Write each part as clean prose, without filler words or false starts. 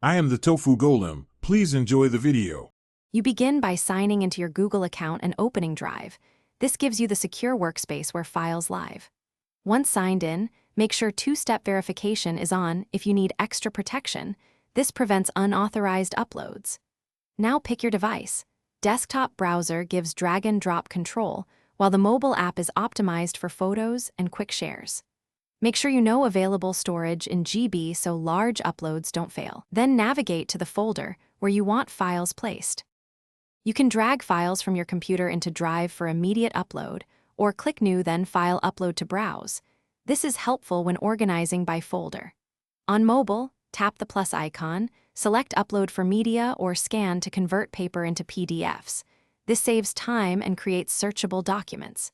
I am the Tofu Golem. Please enjoy the video. You begin by signing into your Google account and opening Drive. This gives you the secure workspace where files live. Once signed in, make sure two-step verification is on if you need extra protection. This prevents unauthorized uploads. Now pick your device. Desktop browser gives drag and drop control, while the mobile app is optimized for photos and quick shares. Make sure you know available storage in GB so large uploads don't fail. Then navigate to the folder where you want files placed. You can drag files from your computer into Drive for immediate upload, or click New then File Upload to browse. This is helpful when organizing by folder. On mobile, tap the plus icon, select Upload for Media or Scan to convert paper into PDFs. This saves time and creates searchable documents.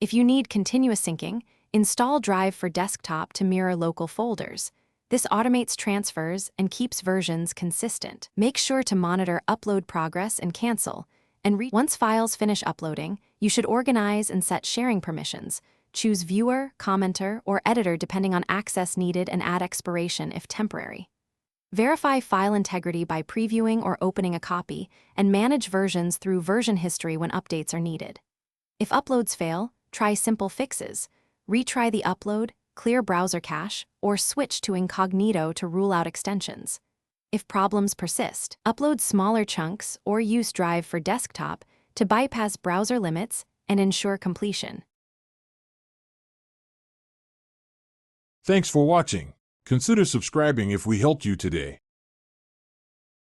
If you need continuous syncing, install Drive for Desktop to mirror local folders. This automates transfers and keeps versions consistent. Make sure to monitor upload progress and cancel. Once files finish uploading, you should organize and set sharing permissions. Choose Viewer, Commenter, or Editor depending on access needed and add expiration if temporary. Verify file integrity by previewing or opening a copy, and manage versions through version history when updates are needed. If uploads fail, try simple fixes. Retry the upload, clear browser cache, or switch to incognito to rule out extensions. If problems persist, upload smaller chunks or use Drive for Desktop to bypass browser limits and ensure completion. Thanks for watching. Consider subscribing if we helped you today.